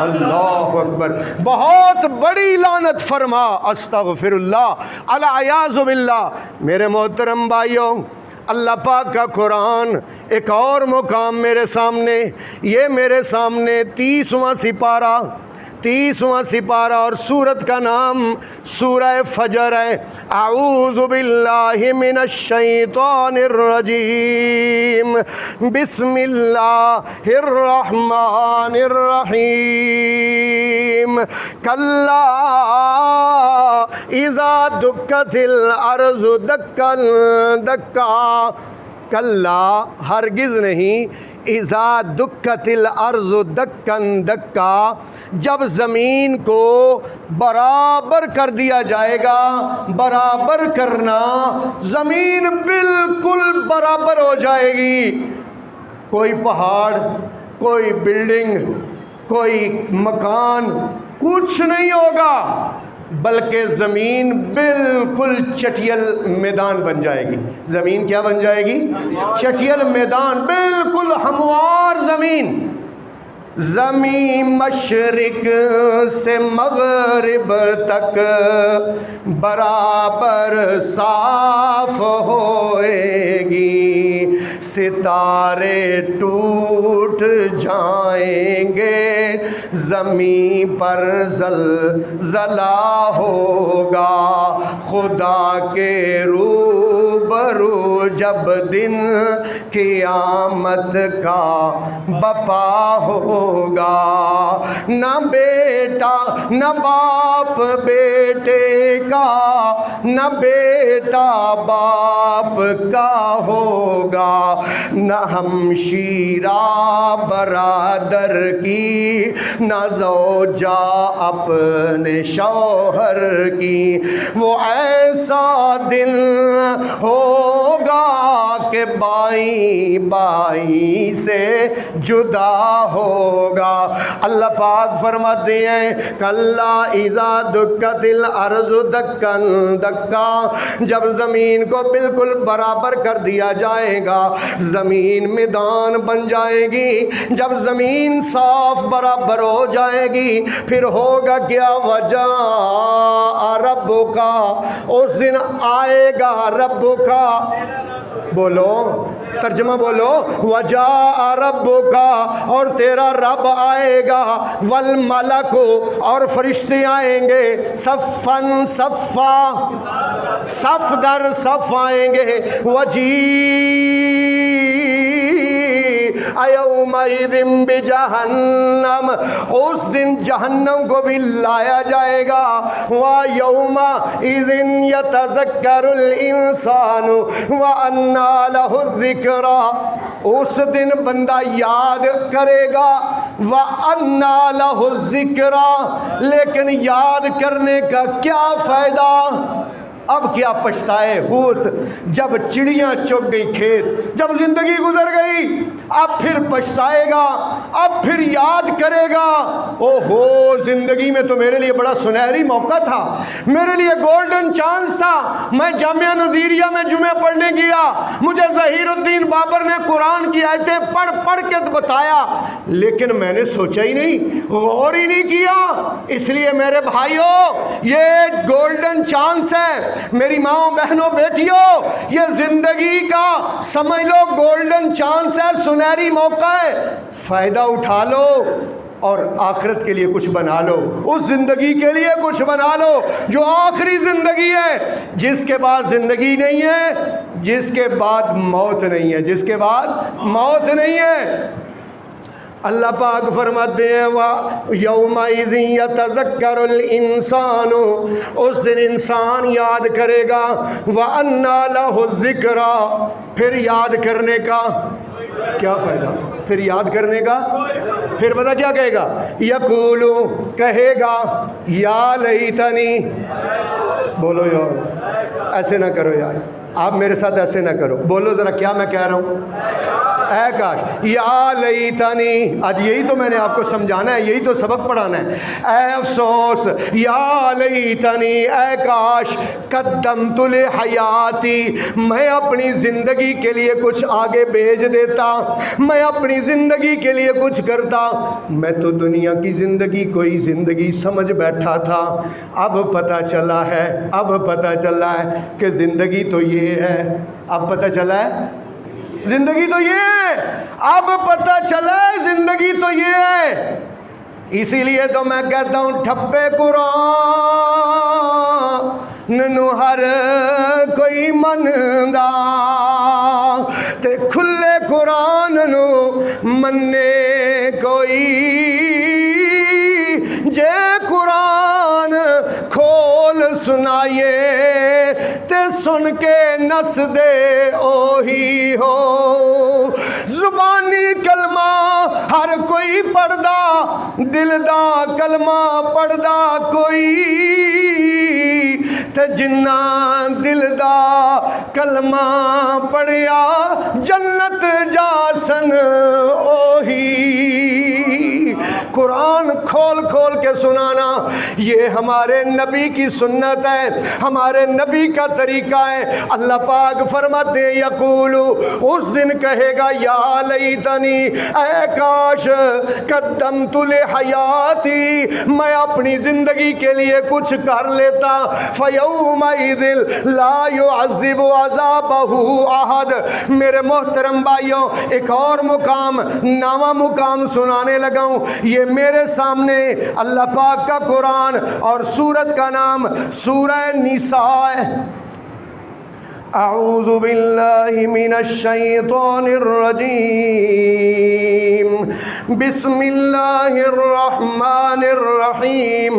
اللہ اکبر، بہت بڑی لعنت فرما. استغفر اللہ، العیاذ باللہ. میرے محترم بھائیوں، اللہ پاک کا قرآن ایک اور مقام میرے سامنے، یہ میرے سامنے 30واں سپارہ اور سورت کا نام سورہ فجر ہے. اعوذ باللہ من الشیطان الرجیم، بسم اللہ الرحمن الرحیم. کلا اذا دکت الارض دکا دکا، کلا ہرگز نہیں، اذا دکت الارض دکن دکا، جب زمین کو برابر کر دیا جائے گا. برابر کرنا، زمین بالکل برابر ہو جائے گی، کوئی پہاڑ، کوئی بلڈنگ، کوئی مکان، کچھ نہیں ہوگا، بلکہ زمین بالکل چٹیل میدان بن جائے گی. زمین کیا بن جائے گی؟ چٹیل میدان، بالکل ہموار زمین. زمین مشرق سے مغرب تک برابر صاف ہوئے گی، ستارے ٹوٹ جائیں گے، زمین پر زلزلہ ہوگا، خدا کے روبرو جب دن قیامت کا بپا ہوگا. نہ بیٹا نہ باپ بیٹے کا، نہ بیٹا باپ کا ہوگا، نہ ہمشیرہ برادر کی، نہ زوجہ اپنے شوہر کی. وہ ایسا دن ہوگا کہ بائی بائی سے جدا ہوگا. اللہ پاک فرماتے ہیں کلا اذا دکت الارض دکن دکا، جب زمین کو بالکل برابر کر دیا جائے گا، زمین میدان بن جائے گی. جب زمین صاف برابر ہو جائے گی، پھر ہوگا کیا؟ وجہ رب کا، اس دن آئے گا رب کا. بولو، ترجمہ بولو، وجاء ربک، اور تیرا رب آئے گا، والملک، اور فرشتے آئیں گے، صفاً صفا، صف در صف آئیں گے. یومئذ بجہنم، اس دن جہنم کو بھی لایا جائے گا. وَيَوْمَئِذٍ يَتَذَكَّرُ الْإِنسَانُ وَأَنَّىٰ لَهُ الذِّكْرَىٰ، اس دن بندہ یاد کرے گا. وَأَنَّىٰ لَهُ الذِّكْرَىٰ، لیکن یاد کرنے کا کیا فائدہ؟ اب کیا پچھتائے ہوت جب چڑیاں چگ گئی کھیت، جب زندگی گزر گئی اب پھر پچھتائے گا، اب پھر یاد کرے گا، او ہو زندگی میں تو میرے لیے بڑا سنہری موقع تھا، میرے لیے گولڈن چانس تھا، میں جامعہ نظیریہ میں جمعہ پڑھنے گیا، مجھے ظہیر الدین بابر نے قرآن کی آیتیں پڑھ پڑھ کے بتایا، لیکن میں نے سوچا ہی نہیں، غور ہی نہیں کیا۔ اس لیے میرے بھائیوں یہ گولڈن چانس ہے، میری ماں بہنوں بیٹیوں، یہ زندگی کا سمجھ لو گولڈن چانس ہے، سنہری موقع ہے، فائدہ اٹھا لو اور آخرت کے لیے کچھ بنا لو، اس زندگی کے لیے کچھ بنا لو جو آخری زندگی ہے، جس کے بعد زندگی نہیں ہے، جس کے بعد موت نہیں ہے، جس کے بعد موت نہیں ہے۔ اللہ پاک فرماتے ہیں یومئذ یتذکر الانسان، اس دن انسان یاد کرے گا، وَأَنَّىٰ لَهُ الذِّكْرَىٰ، پھر یاد کرنے کا کیا فائدہ، پھر یاد کرنے کا پھر پتہ کیا کہے گا، یقول کہے گا یا لیتنی، بولو یار ایسے نہ کرو یار، آپ میرے ساتھ ایسے نہ کرو، بولو ذرا کیا میں کہہ رہا ہوں، اے کاش، یا لیتنی، آج یہی تو میں نے آپ کو سمجھانا ہے، یہی تو سبق پڑھانا ہے، اے افسوس، یا لیتنی، اے کاش، قدمت لحیاتی، میں اپنی زندگی کے لیے کچھ آگے بھیج دیتا، میں اپنی زندگی کے لیے کچھ کرتا، میں تو دنیا کی زندگی کوئی زندگی سمجھ بیٹھا تھا، اب پتہ چلا ہے کہ زندگی تو یہ ہے، اب پتہ چلا ہے زندگی تو یہ ہے، اب پتہ چلا ہے زندگی تو یہ ہے۔ اسی لیے تو میں کہتا ہوں ٹھپے قرآن نو ہر کوئی مندا تے کھلے قرآن نو مننے کوئی، جے قرآن کھول سنائیے تے سن کے نس دے اوہی ہو، زبانی کلمہ ہر کوئی پڑھدا، دل دا کلمہ پڑھدا کوئی، تے جنہ دل دا کلمہ پڑھیا جنت جاسن اوہی۔ قرآن کھول کھول کے سنانا یہ ہمارے نبی کی سنت ہے، ہمارے نبی کا طریقہ ہے۔ اللہ پاک فرماتے ہیں یقول، اس دن کہے گا یا لیتنی، اے کاش، قدمت لحیاتی، میں اپنی زندگی کے لیے کچھ کر لیتا، فیومئذ لا یعذب عذابہ احد۔ میرے محترم بھائیوں ایک اور مقام، نواں مقام سنانے لگا ہوں، یہ میرے سامنے اللہ پاک کا قرآن اور سورت کا نام سورہ نساء ہے۔ اعوذ باللہ من الشیطان الرجیم، بسم اللہ الرحمن الرحیم،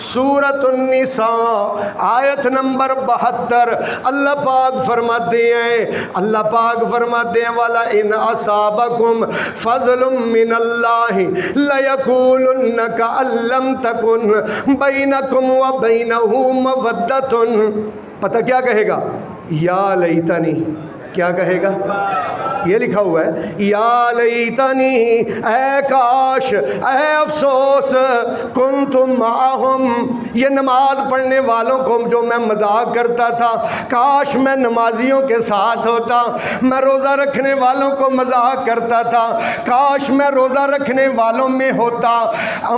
سورۃ النساء آیت نمبر 72۔ اللہ پاک فرماتے ہیں وَلَئِنْ أَصَابَكُمْ فَضْلٌ مِّنَ اللَّهِ لَيَقُولُنَّ كَأَن لَّمْ تَكُن بَيْنَكُمْ وَبَيْنَهُ مَوَدَّةٌ۔ پتہ کیا کہے گا؟ یا لیتنی، کیا کہے گا؟ یہ لکھا ہوا ہے یا لیتنی، اے کاش، اے افسوس، کنت معہم، یہ نماز پڑھنے والوں کو جو میں مذاق کرتا تھا، کاش میں نمازیوں کے ساتھ ہوتا، میں روزہ رکھنے والوں کو مذاق کرتا تھا، کاش میں روزہ رکھنے والوں میں ہوتا،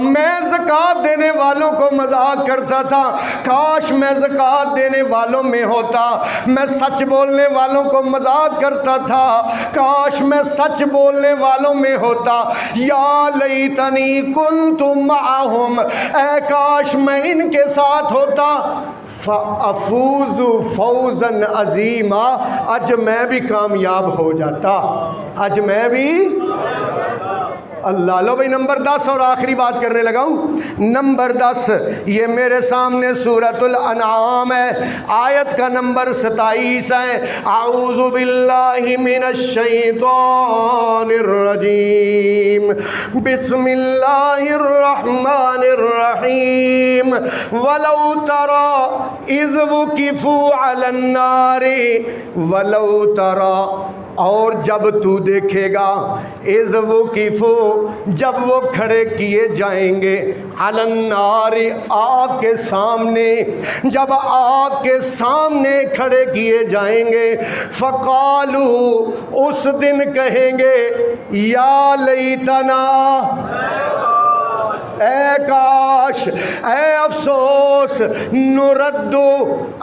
میں زکوٰۃ دینے والوں کو مذاق کرتا تھا، کاش میں زکوٰۃ دینے والوں میں ہوتا، میں سچ بولنے والوں کو مذاق کرتا تھا، کاش میں سچ بولنے والوں میں ہوتا، یا لیتنی کنت معہم، اے کاش میں ان کے ساتھ ہوتا، فافوز فوزا عظیما، آج میں بھی کامیاب ہو جاتا، آج میں بھی۔ اللہ، لو بھائی نمبر 10 اور آخری بات کرنے لگا ہوں۔ نمبر 10 یہ میرے سامنے سورۃ الانعام ہے، آیت کا نمبر 27 ہے۔ اعوذ باللہ من الشیطان الرجیم، بسم اللہ الرحمن الرحیم، ولو تری اذ وقفوا علی النار ولو تری، اور جب تو دیکھے گا اذ وقفوا، جب وہ کھڑے کیے جائیں گے علی النار، آگ کے سامنے، جب آگ کے سامنے کھڑے کیے جائیں گے، فقالوا، اس دن کہیں گے یا لیتنا، اے کاش، اے افسوس، نردو،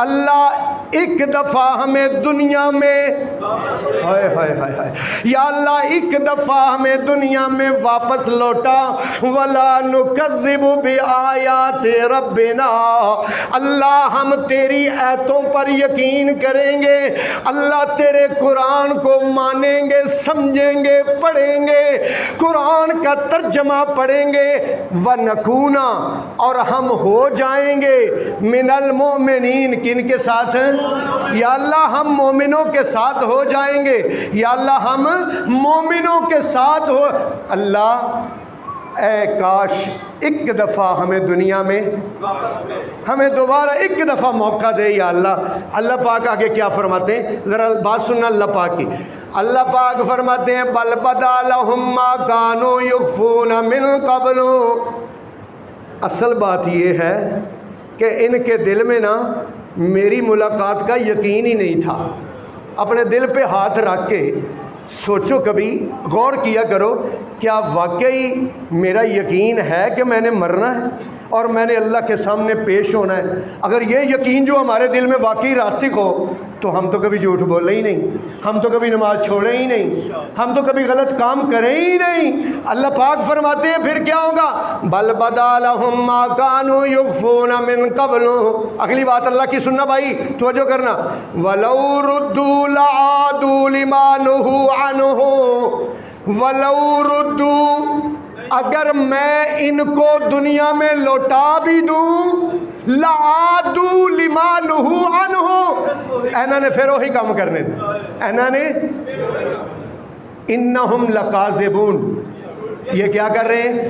اللہ ایک دفعہ ہمیں دنیا میں، ہائے ہائے ہائے ہائے، یا اللہ ایک دفعہ ہمیں دنیا میں واپس لوٹا، ولا نکذب بآیات ربنا، اللہ ہم تیری آیتوں پر یقین کریں گے، اللہ تیرے قرآن کو مانیں گے، سمجھیں گے، پڑھیں گے، قرآن کا ترجمہ پڑھیں گے، وَنَكُونَ، اور ہم ہو جائیں گے من المؤمنین، کن کے ساتھ ہیں؟ یا اللہ ہم مومنوں کے ساتھ ہو جائیں گے، یا اللہ ہم مومنوں کے ساتھ ہو، اللہ اے کاش ایک دفعہ ہمیں دنیا میں، ہمیں دوبارہ ایک دفعہ موقع دے یا اللہ۔ اللہ پاک آگے کیا فرماتے ہیں، ذرا بات سننا اللہ پاک کی۔ اللہ پاک فرماتے ہیں بل بدا لہم ما کانوا یخفون من قبل، اصل بات یہ ہے کہ ان کے دل میں نا میری ملاقات کا یقین ہی نہیں تھا۔ اپنے دل پہ ہاتھ رکھ کے سوچو، کبھی غور کیا کرو، کیا واقعی میرا یقین ہے کہ میں نے مرنا ہے اور میں نے اللہ کے سامنے پیش ہونا ہے؟ اگر یہ یقین جو ہمارے دل میں واقعی راسخ ہو تو ہم تو کبھی جھوٹ بولے ہی نہیں، ہم تو کبھی نماز چھوڑے ہی نہیں، ہم تو کبھی غلط کام کریں ہی نہیں۔ اللہ پاک فرماتے ہیں پھر کیا ہوگا، بل بدا لہم ما کانوا یخفون من قبل، اگلی بات اللہ کی سننا بھائی، توجہ کرنا، ولو ردوا لعادوا لما نہوا عنہ، ولو ردوا، اگر میں ان کو دنیا میں لوٹا بھی دوں، لعادوا لما نہوا عنہ، انہوں نے پھر وہی کام کرنے دیں، انہوں نے، انہم لکاذبون، یہ کیا کر رہے ہیں؟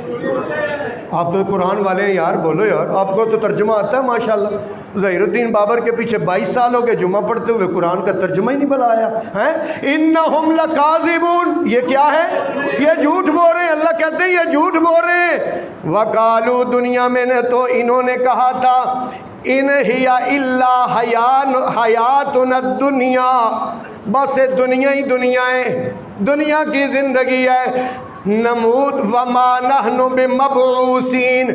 آپ تو قرآن والے ہیں یار، بولو یار، آپ کو تو ترجمہ آتا ہے ماشاءاللہ۔ ظہیر الدین بابر کے پیچھے 22 سال ہو گئے جمعہ پڑھتے ہوئے، قرآن کا ترجمہ ہی نہیں بلایا ہے۔ انہم لکاذبون، یہ کیا ہے؟ یہ جھوٹ بول رہے ہیں، اللہ کہتے ہیں یہ جھوٹ بول رہے ہیں۔ وقالو، دنیا میں نے تو انہوں نے کہا تھا، ان ہی الا حیاتنا الدنیا، بس دنیا ہی دنیا ہے، دنیا کی زندگی ہے، نموت وما نحن بمبعوثین،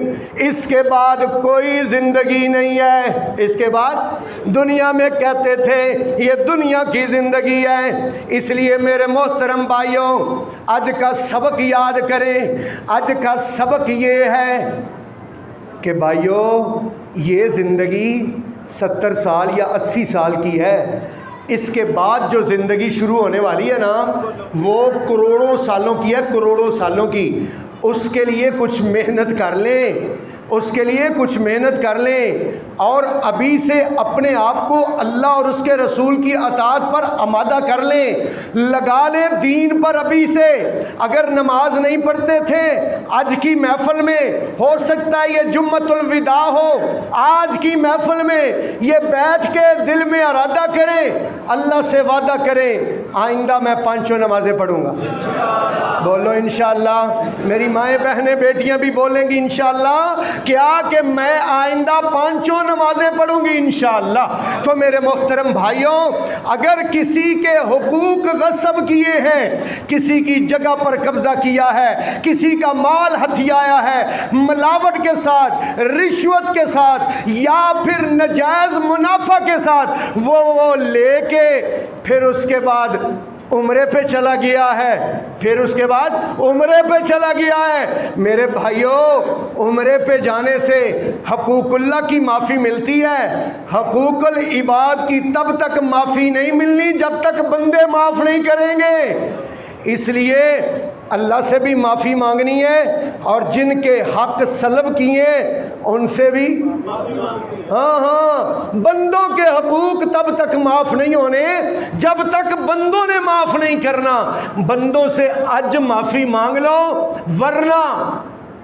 اس کے بعد کوئی زندگی نہیں ہے۔ اس کے بعد دنیا میں کہتے تھے یہ دنیا کی زندگی ہے، اس لیے میرے محترم بھائیوں آج کا سبق یاد کریں۔ آج کا سبق یہ ہے کہ بھائیوں یہ زندگی 70 سال یا 80 سال کی ہے، اس کے بعد جو زندگی شروع ہونے والی ہے نا وہ کروڑوں سالوں کی ہے، کروڑوں سالوں کی۔ اس کے لیے کچھ محنت کر لیں، اس کے لیے کچھ محنت کر لیں، اور ابھی سے اپنے آپ کو اللہ اور اس کے رسول کی اطاعت پر آمادہ کر لیں، لگا لیں دین پر ابھی سے۔ اگر نماز نہیں پڑھتے تھے آج کی محفل میں، ہو سکتا ہے یہ جمعۃ الوداع ہو، آج کی محفل میں یہ بیٹھ کے دل میں ارادہ کریں، اللہ سے وعدہ کریں آئندہ میں 5 نمازیں پڑھوں گا۔ بولو انشاءاللہ، میری مائیں بہنیں بیٹیاں بھی بولیں گی انشاءاللہ، کیا کہ میں آئندہ 5 نمازیں پڑھوں گی انشاءاللہ۔ تو میرے محترم بھائیوں، اگر کسی کے حقوق غصب کیے ہیں، کسی کی جگہ پر قبضہ کیا ہے، کسی کا مال ہتھیایا ہے ملاوٹ کے ساتھ، رشوت کے ساتھ، یا پھر ناجائز منافع کے ساتھ، وہ لے کے پھر اس کے بعد عمرے پہ چلا گیا ہے، پھر اس کے بعد عمرے پہ چلا گیا ہے، میرے بھائیوں عمرے پہ جانے سے حقوق اللہ کی معافی ملتی ہے، حقوق العباد کی تب تک معافی نہیں ملنی جب تک بندے معاف نہیں کریں گے۔ اس لیے اللہ سے بھی معافی مانگنی ہے، اور جن کے حق سلب کیے ان سے بھی، ہاں بندوں کے حقوق تب تک معاف نہیں ہونے جب تک بندوں نے معاف نہیں کرنا۔ بندوں سے آج معافی مانگ لو، ورنہ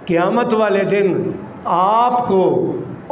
قیامت والے دن آپ کو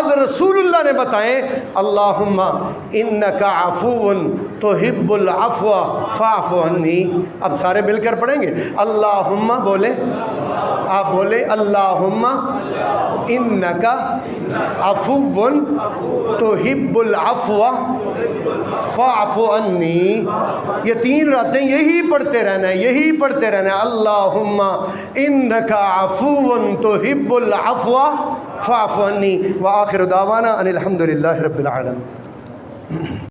الفاظ رسول اللہ نے بتائیں، اللہم انک عفو تحب العفو فاعف عنی۔ اب سارے مل کر پڑھیں گے، اللہم بولے، آپ بولے اللہم انک عفو تحب العفو فاعف عنی۔ یہ 3 راتیں یہی پڑھتے رہنا ہے، یہی پڑھتے رہنا ہے، اللہم انک عفو تحب العفو فاعف عنی۔ وآخر دعوانا ان الحمد للہ رب العالمین۔